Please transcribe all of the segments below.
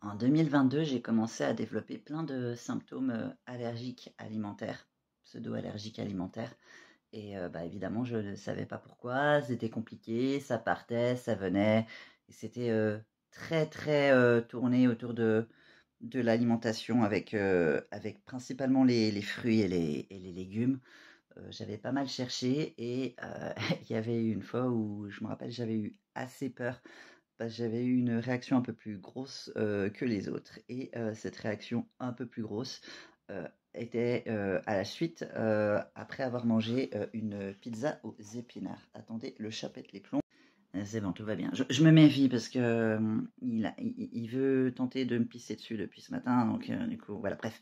En 2022, j'ai commencé à développer plein de symptômes allergiques alimentaires, pseudo-allergiques alimentaires. Et évidemment, je ne savais pas pourquoi. C'était compliqué, ça partait, ça venait. Et c'était très, très tourné autour de l'alimentation avec principalement les fruits et les légumes. J'avais pas mal cherché et il y avait eu une fois où je me rappelle, j'avais eu assez peur parce que j'avais eu une réaction un peu plus grosse que les autres. Et cette réaction un peu plus grosse était à la suite, après avoir mangé une pizza aux épinards. Attendez, le chat pète les plombs. C'est bon, tout va bien. Je me méfie parce que il veut tenter de me pisser dessus depuis ce matin. Donc, du coup, voilà, bref.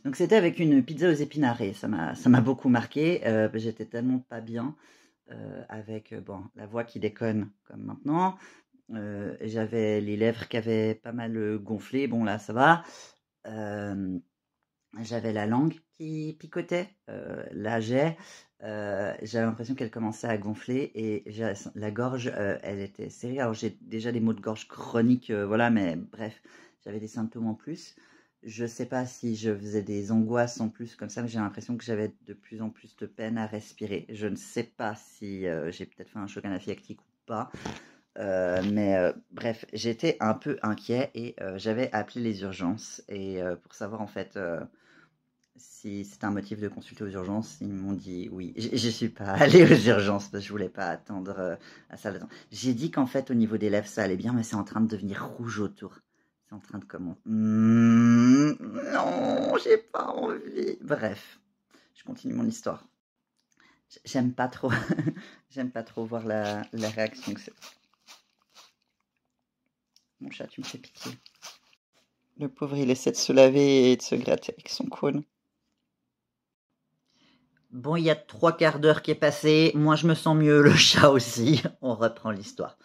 Donc, c'était avec une pizza aux épinards et ça m'a beaucoup marqué. J'étais tellement pas bien avec la voix qui déconne comme maintenant. J'avais les lèvres qui avaient pas mal gonflé. Bon, là, ça va. J'avais la langue qui picotait. Là, j'avais l'impression qu'elle commençait à gonfler et la gorge, elle était serrée. Alors, j'ai déjà des maux de gorge chroniques, voilà, mais bref, j'avais des symptômes en plus. Je sais pas si je faisais des angoisses en plus comme ça, mais j'ai l'impression que j'avais de plus en plus de peine à respirer. Je ne sais pas si j'ai peut-être fait un choc anaphylactique ou pas. Bref, j'étais un peu inquiet et j'avais appelé les urgences. Et pour savoir en fait si c'était un motif de consulter aux urgences, ils m'ont dit oui. Je suis pas allée aux urgences parce que je voulais pas attendre à ça. J'ai dit qu'en fait au niveau des lèvres ça allait bien, mais c'est en train de devenir rouge autour. C'est en train de comment non, j'ai pas envie. Bref, je continue mon histoire. J'aime pas trop, j'aime pas trop voir la réaction que c'est. Mon chat, tu me fais pitié. Le pauvre, il essaie de se laver et de se gratter avec son cône. Bon, il y a 3/4 d'heure qui est passé. Moi, je me sens mieux, le chat aussi. On reprend l'histoire.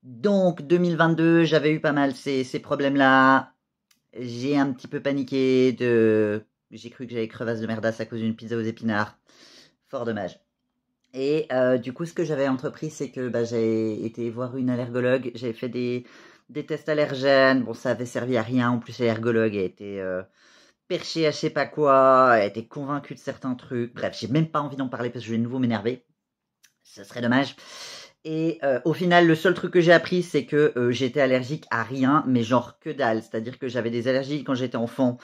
Donc, 2022, j'avais eu pas mal ces problèmes-là. J'ai un petit peu paniqué J'ai cru que j'avais crevasse de merdasse à cause d'une pizza aux épinards. Fort dommage. Et du coup, ce que j'avais entrepris, c'est que j'ai été voir une allergologue. J'avais fait des tests allergènes. Bon, ça avait servi à rien. En plus, l'allergologue a été perchée à je sais pas quoi. Elle était convaincue de certains trucs. Bref, j'ai même pas envie d'en parler parce que je vais de nouveau m'énerver. Ce serait dommage. Et au final, le seul truc que j'ai appris, c'est que j'étais allergique à rien, mais genre que dalle. C'est-à-dire que j'avais des allergies quand j'étais enfant.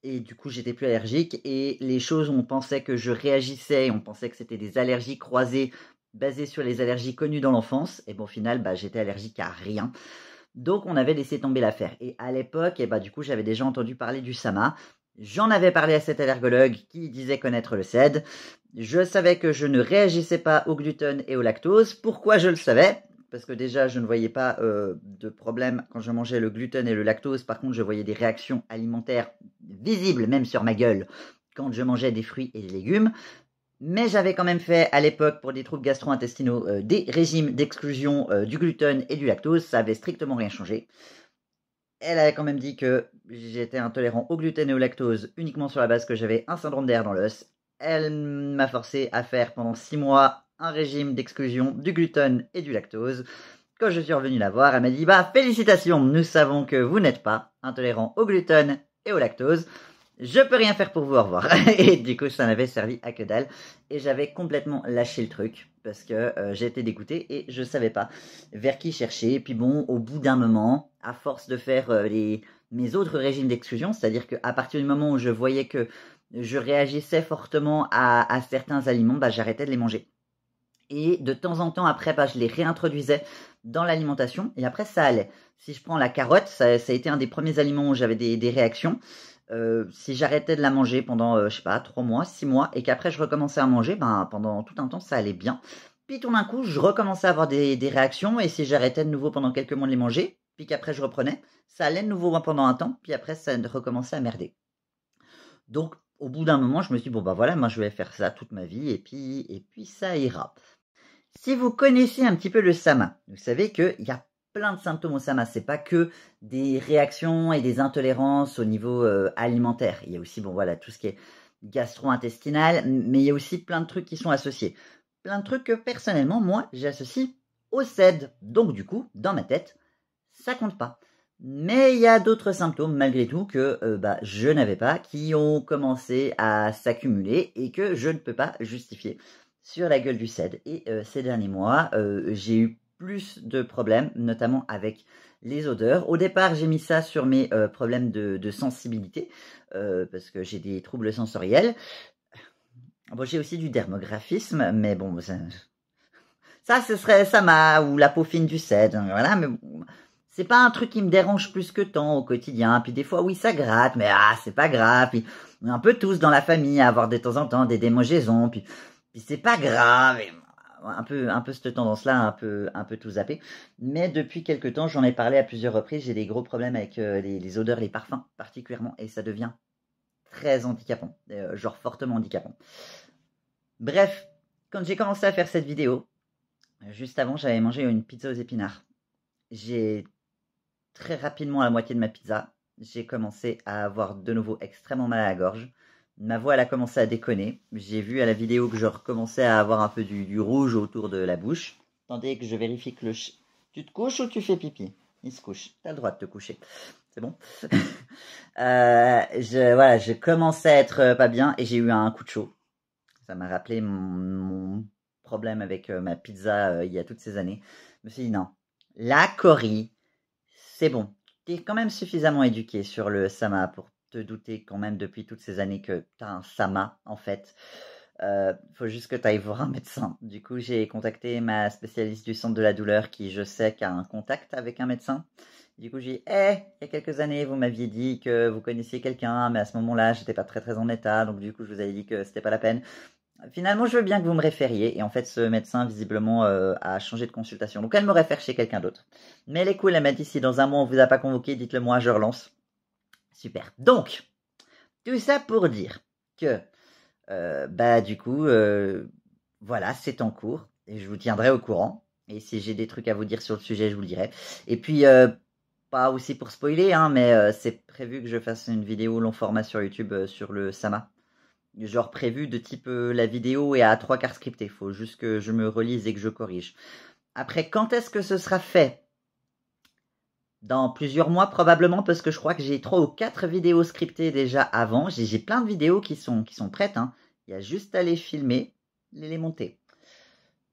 Et du coup, j'étais plus allergique. Et les choses où on pensait que je réagissais, on pensait que c'était des allergies croisées basées sur les allergies connues dans l'enfance. Et bon, au final, j'étais allergique à rien. Donc, on avait laissé tomber l'affaire. Et à l'époque, du coup, j'avais déjà entendu parler du SAMA. J'en avais parlé à cet allergologue qui disait connaître le CED. Je savais que je ne réagissais pas au gluten et au lactose. Pourquoi je le savais ? Parce que déjà, je ne voyais pas de problème quand je mangeais le gluten et le lactose. Par contre, je voyais des réactions alimentaires visibles, même sur ma gueule, quand je mangeais des fruits et des légumes. Mais j'avais quand même fait à l'époque, pour des troubles gastro-intestinaux, des régimes d'exclusion du gluten et du lactose. Ça avait strictement rien changé. Elle avait quand même dit que j'étais intolérant au gluten et au lactose uniquement sur la base que j'avais un syndrome d'air dans l'os. Elle m'a forcé à faire pendant 6 mois un régime d'exclusion du gluten et du lactose. Quand je suis revenu la voir, elle m'a dit félicitations, nous savons que vous n'êtes pas intolérant au gluten et au lactose. Je peux rien faire pour vous, au revoir. Et du coup, ça n'avait servi à que dalle. Et j'avais complètement lâché le truc parce que j'étais dégoûté et je savais pas vers qui chercher. Et puis bon, au bout d'un moment, à force de faire mes autres régimes d'exclusion, c'est-à-dire qu'à partir du moment où je voyais que je réagissais fortement à certains aliments, j'arrêtais de les manger. Et de temps en temps, après, je les réintroduisais dans l'alimentation. Et après, ça allait. Si je prends la carotte, ça a été un des premiers aliments où j'avais des réactions. Si j'arrêtais de la manger pendant, 3 mois, 6 mois, et qu'après je recommençais à manger, pendant tout un temps, ça allait bien. Puis tout d'un coup, je recommençais à avoir des réactions, et si j'arrêtais de nouveau pendant quelques mois de les manger, puis qu'après je reprenais, ça allait de nouveau pendant un temps, puis après ça recommençait à merder. Donc, au bout d'un moment, je me suis dit, voilà, moi je vais faire ça toute ma vie, et puis ça ira. Si vous connaissez un petit peu le SAMA, vous savez qu'il y a plein de symptômes au SAMA. C'est pas que des réactions et des intolérances au niveau alimentaire. Il y a aussi, tout ce qui est gastro-intestinal, mais il y a aussi plein de trucs qui sont associés. Plein de trucs que personnellement, moi, j'associe au CED. Donc du coup, dans ma tête, ça compte pas. Mais il y a d'autres symptômes malgré tout que je n'avais pas, qui ont commencé à s'accumuler et que je ne peux pas justifier sur la gueule du CED. Et ces derniers mois, j'ai eu plus de problèmes, notamment avec les odeurs. Au départ, j'ai mis ça sur mes problèmes de sensibilité, parce que j'ai des troubles sensoriels. Bon, j'ai aussi du dermographisme, mais bon, ça ce serait Sama ou la peau fine du CED, voilà, mais bon, c'est pas un truc qui me dérange plus que tant au quotidien. Puis des fois, oui, ça gratte, mais c'est pas grave. Puis on est un peu tous dans la famille à avoir de temps en temps des démangeaisons, puis c'est pas grave. Et un peu cette tendance-là, un peu tout zapper. Mais depuis quelques temps, j'en ai parlé à plusieurs reprises, j'ai des gros problèmes avec les odeurs, les parfums particulièrement, et ça devient très handicapant, genre fortement handicapant. Bref, quand j'ai commencé à faire cette vidéo, juste avant, j'avais mangé une pizza aux épinards. J'ai très rapidement, à la moitié de ma pizza, j'ai commencé à avoir de nouveau extrêmement mal à la gorge. Ma voix, elle a commencé à déconner. J'ai vu à la vidéo que je recommençais à avoir un peu du rouge autour de la bouche. Attendez que je vérifie que tu te couches ou tu fais pipi? Il se couche. T'as le droit de te coucher. C'est bon. Je commençais à être pas bien et j'ai eu un coup de chaud. Ça m'a rappelé mon problème avec ma pizza il y a toutes ces années. Je me suis dit non, la Corrie, c'est bon. Tu es quand même suffisamment éduqué sur le Sama pour te douter quand même depuis toutes ces années que tu as un Sama en fait. Faut juste que tu ailles voir un médecin. Du coup, j'ai contacté ma spécialiste du centre de la douleur qui, je sais, qui a un contact avec un médecin. Du coup, j'ai dit, il y a quelques années, vous m'aviez dit que vous connaissiez quelqu'un, mais à ce moment-là, j'étais pas très en état, donc du coup, je vous avais dit que c'était pas la peine. Finalement, je veux bien que vous me référiez. Et en fait, ce médecin, visiblement, a changé de consultation. Donc, elle me réfère chez quelqu'un d'autre. Mais elle est cool, elle m'a dit, si dans un mois, on vous a pas convoqué, dites-le moi, je relance. Super. Donc, tout ça pour dire que, du coup, voilà, c'est en cours. Et je vous tiendrai au courant. Et si j'ai des trucs à vous dire sur le sujet, je vous le dirai. Et puis, pas aussi pour spoiler, hein, mais c'est prévu que je fasse une vidéo long format sur YouTube sur le Sama. Genre prévu de type la vidéo est à 3/4 scriptée. Faut juste que je me relise et que je corrige. Après, quand est-ce que ce sera fait? Dans plusieurs mois probablement, parce que je crois que j'ai 3 ou 4 vidéos scriptées déjà avant. J'ai plein de vidéos qui sont prêtes. Hein. Il y a juste à les filmer, les monter.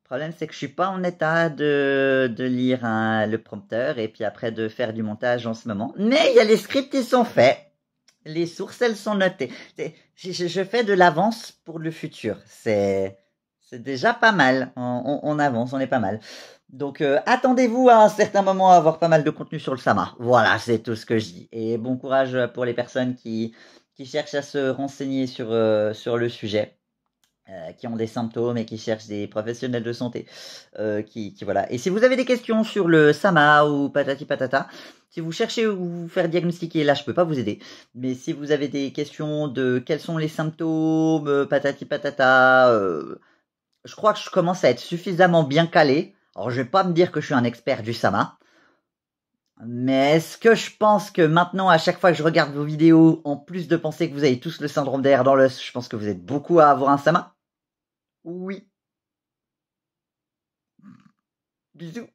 Le problème, c'est que je suis pas en état de lire le prompteur et puis après de faire du montage en ce moment. Mais il y a les scripts qui sont faits. Les sources, elles sont notées. Je fais de l'avance pour le futur. C'est déjà pas mal. On avance, on est pas mal. Donc, attendez-vous à un certain moment à avoir pas mal de contenu sur le Sama. Voilà, c'est tout ce que je dis. Et bon courage pour les personnes qui cherchent à se renseigner sur le sujet. Qui ont des symptômes et qui cherchent des professionnels de santé. Voilà. Et si vous avez des questions sur le Sama ou patati patata, si vous cherchez ou vous faire diagnostiquer, là je peux pas vous aider. Mais si vous avez des questions de quels sont les symptômes, patati patata, je crois que je commence à être suffisamment bien calé. Alors je vais pas me dire que je suis un expert du Sama. Mais est-ce que je pense que maintenant, à chaque fois que je regarde vos vidéos, en plus de penser que vous avez tous le syndrome d'air dans l'os, je pense que vous êtes beaucoup à avoir un Sama? Oui. Bisous.